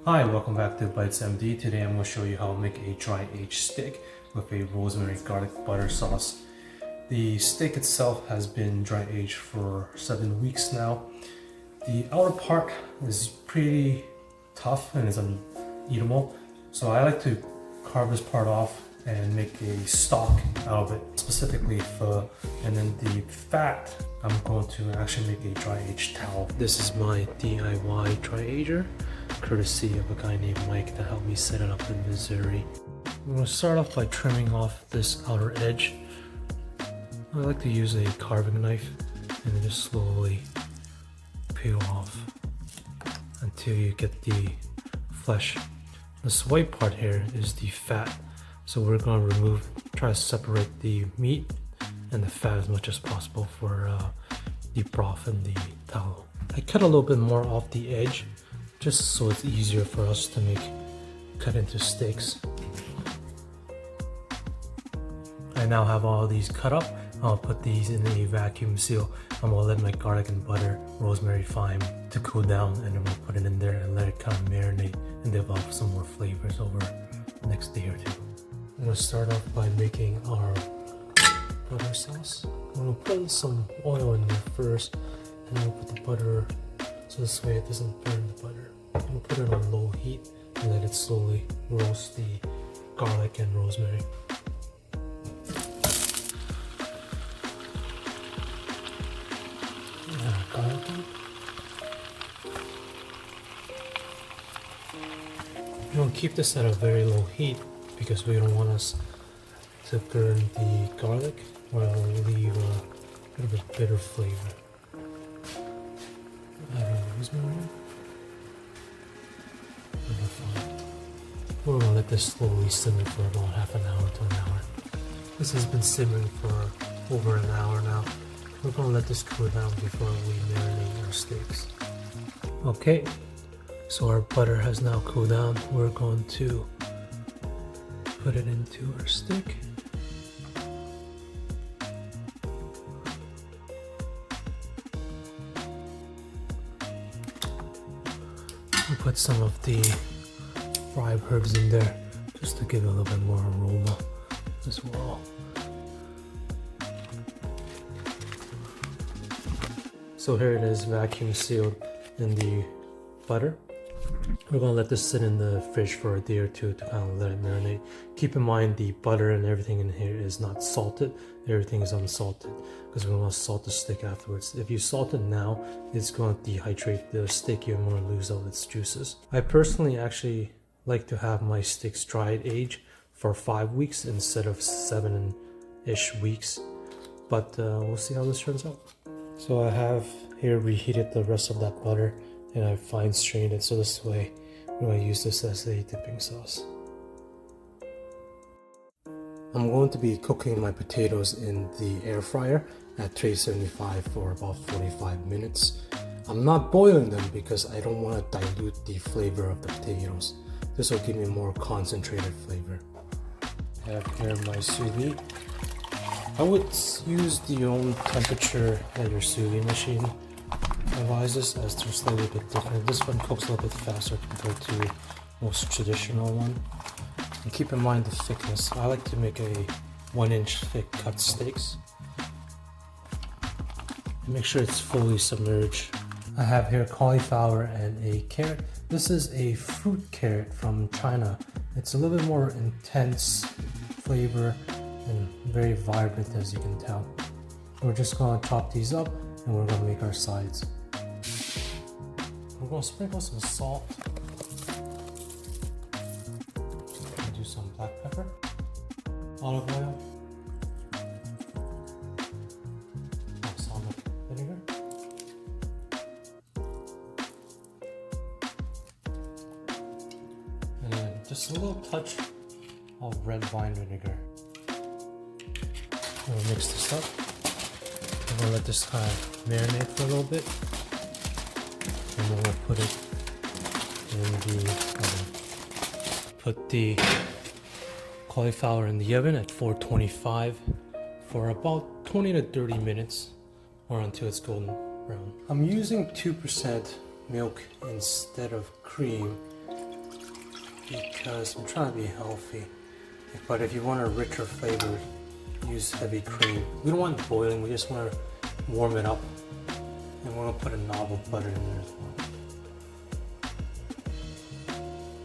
Hi, welcome back to Bites MD. Today I'm going to show you how to make a dry aged steak with a rosemary garlic butter sauce. The steak itself has been dry aged for 7 weeks now. The outer part is pretty tough and is uneatable, so I like to carve this part off and make a stock out of it, specifically pho, and then the fat I'm going to actually make a dry aged towel. This is my DIY dry ager, courtesy of a guy named Mike that helped me set it up in Missouri. I'm going to start off by trimming off this outer edge. I like to use a carving knife and then just slowly peel off until you get the flesh. This white part here is the fat, so we're going to try to separate the meat and the fat as much as possible for the broth and the towel. I cut a little bit more off the edge just so it's easier for us to cut into steaks. I now have all these cut up. I'll put these in a vacuum seal. I'm gonna let my garlic and butter, rosemary, thyme to cool down, and then we'll put it in there and let it kind of marinate and develop some more flavors over the next day or two. I'm gonna start off by making our butter sauce. I'm gonna put some oil in there first, and then we'll put the butter so this way it doesn't burn the butter. I'm gonna put it on low heat and let it slowly roast the garlic and rosemary. You don't keep this at a very low heat because we don't want us to burn the garlic, or it'll leave a bit of a bitter flavor. Add rosemary. We're gonna let this slowly simmer for about half an hour to an hour. This has been simmering for over an hour now. We're gonna let this cool down before we marinate our steaks. Okay, so our butter has now cooled down. We're going to put it into our steak. We'll put some of the fried herbs in there just to give it a little bit more aroma as well. So here it is, vacuum sealed in the butter. We're gonna let this sit in the fridge for a day or two to kind of let it marinate. Keep in mind the butter and everything in here is not salted. Everything is unsalted because we're gonna salt the steak afterwards. If you salt it now, it's gonna dehydrate the steak. You're gonna lose all its juices. I personally actually like to have my steaks dried age for 5 weeks instead of 7-ish weeks. But we'll see how this turns out. So I have here reheated the rest of that butter and I fine strained it, so this way we're going to use this as a dipping sauce. I'm going to be cooking my potatoes in the air fryer at 375 for about 45 minutes. I'm not boiling them because I don't want to dilute the flavor of the potatoes. This will give me more concentrated flavor. I have here my sous vide. I would use the own temperature that your sous vide machine advises, as they're slightly a bit different. This one cooks a little bit faster compared to most traditional one. And keep in mind the thickness. I like to make a 1-inch thick cut steaks. And make sure it's fully submerged. I have here cauliflower and a carrot. This is a fruit carrot from China. It's a little bit more intense flavor and very vibrant, as you can tell. We're just going to chop these up and we're going to make our sides. We're going to sprinkle some salt. Do some black pepper, olive oil, balsamic vinegar, and then just a little touch of red wine vinegar. We'll mix this up. I'm gonna let this kind of marinate for a little bit, and then we'll put it in the oven. Put the cauliflower in the oven at 425 for about 20 to 30 minutes, or until it's golden brown. I'm using 2% milk instead of cream because I'm trying to be healthy. But if you want a richer flavor, use heavy cream. We don't want it boiling, we just want to warm it up. And we're going to put a knob of butter in there as well.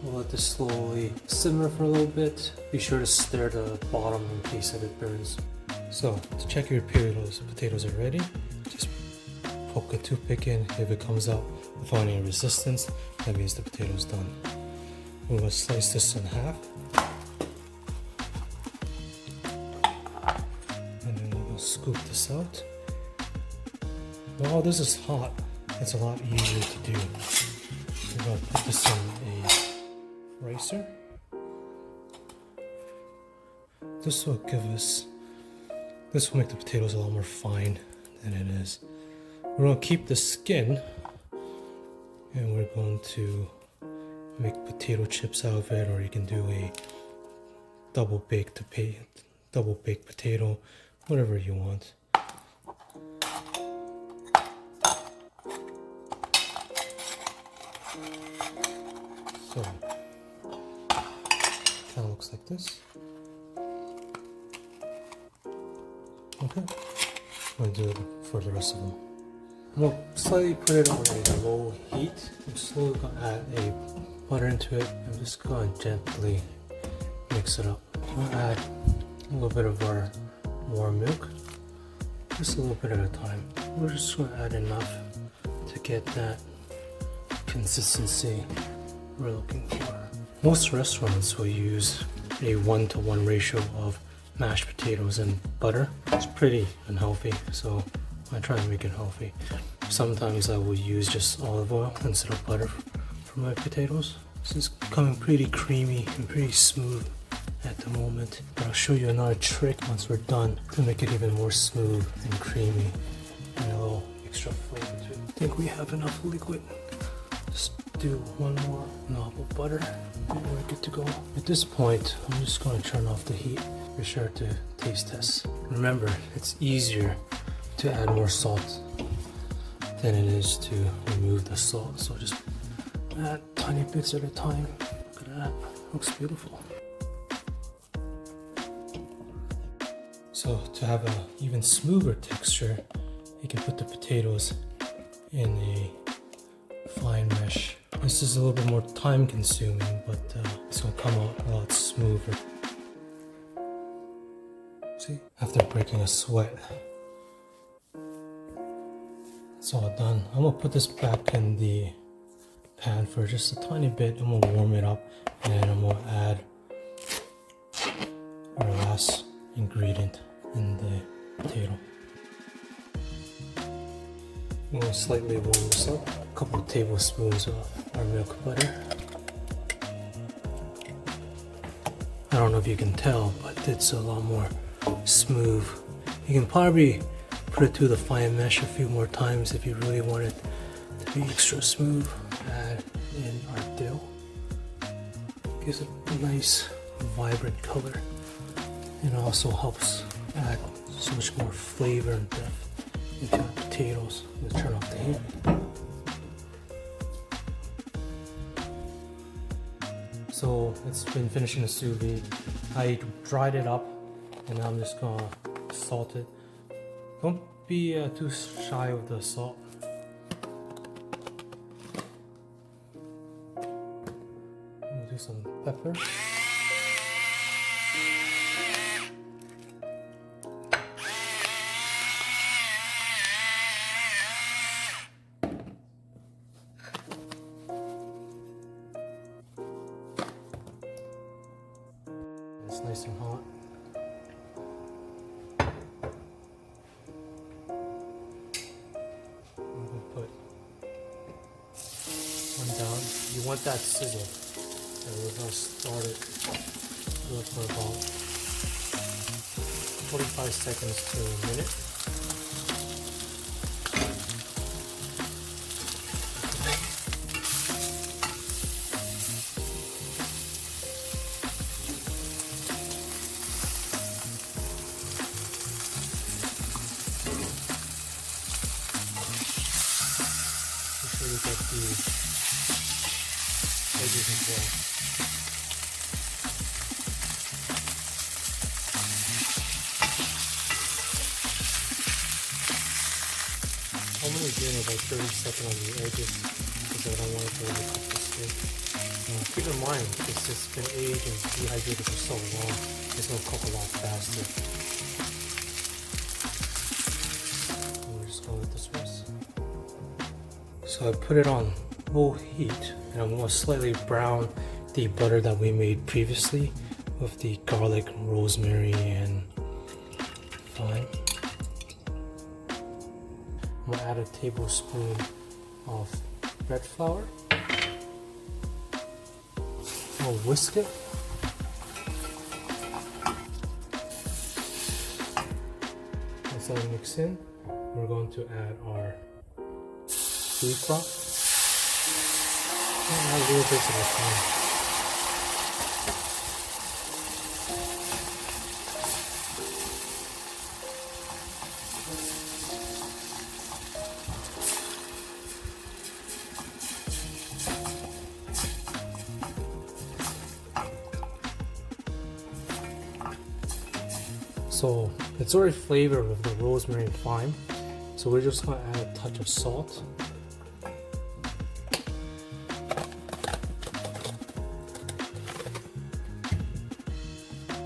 We'll let this slowly simmer for a little bit. Be sure to stir the bottom in case that it burns. So to check your potatoes are ready. Just poke a toothpick in. If it comes out without any resistance, that means the potato's done. We're going to slice this in half. And then we're going to scoop this out. While this is hot, it's a lot easier to do. We're going to put this in a ricer. This will make the potatoes a lot more fine than it is. We're going to keep the skin, and we're going to make potato chips out of it, or you can do a double baked potato, whatever you want. So, kind of looks like this. Okay, I'm going to do it for the rest of them. I'm going to slightly put it on a low heat. I'm slowly going to add a butter into it. I'm just going to gently mix it up. I'm going to add a little bit of our warm milk, just a little bit at a time. We're just going to add enough to get that consistency we're looking for. Most restaurants will use a 1-to-1 ratio of mashed potatoes and butter. It's pretty unhealthy, so I try to make it healthy. Sometimes I will use just olive oil instead of butter for my potatoes. This is becoming pretty creamy and pretty smooth at the moment, but I'll show you another trick once we're done to make it even more smooth and creamy and a little extra flavor to it. I think we have enough liquid. Just do one more knob of butter and we're good to go. At this point, I'm just going to turn off the heat. Be sure to taste test. Remember, it's easier to add more salt than it is to remove the salt. So just add tiny bits at a time. Look at that, looks beautiful. So to have an even smoother texture, you can put the potatoes in a fine mesh. This is a little bit more time consuming, but it's going to come out a lot smoother. See, after breaking a sweat, it's all done. I'm going to put this back in the pan for just a tiny bit. I'm going to warm it up, and then I'm going to add our last ingredient in the potato. I'm going to slightly warm this up. A couple of tablespoons of our milk butter. I don't know if you can tell, but it's a lot more smooth. You can probably put it through the fine mesh a few more times if you really want it to be extra smooth. Add in our dill. Gives it a nice vibrant color, and also helps add so much more flavor and depth into our potatoes. Let's turn off the heat. So it's been finishing the sous vide. I dried it up, and now I'm just gonna salt it. Don't be too shy of the salt. We'll do some pepper. It's nice and hot. I'm gonna put one down. You want that sizzle. So we're gonna start it for about 45 seconds to a minute. Make sure you get the edges as well. doing it like 30 seconds on the edges because I don't want it to overcook the steak. Keep in mind, this has been aged and dehydrated for so long, it's going to cook a lot faster. And we're just going to let this rest. So I put it on low heat and I'm going to slightly brown the butter that we made previously with the garlic, rosemary, and thyme. I'm going to add a tablespoon of bread flour. I'll whisk it. Once that mix in, we're going to add our cheese broth. And add little bits of the thyme. So it's already flavored with the rosemary and thyme. So we're just going to add a touch of salt.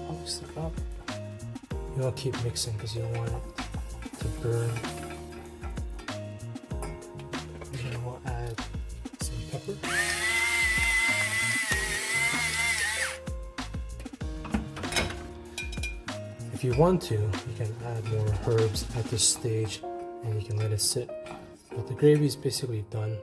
Mix it up. You want to keep mixing because you don't want it to burn. And then we'll add some pepper. If you want to, you can add more herbs at this stage and you can let it sit. But the gravy is basically done.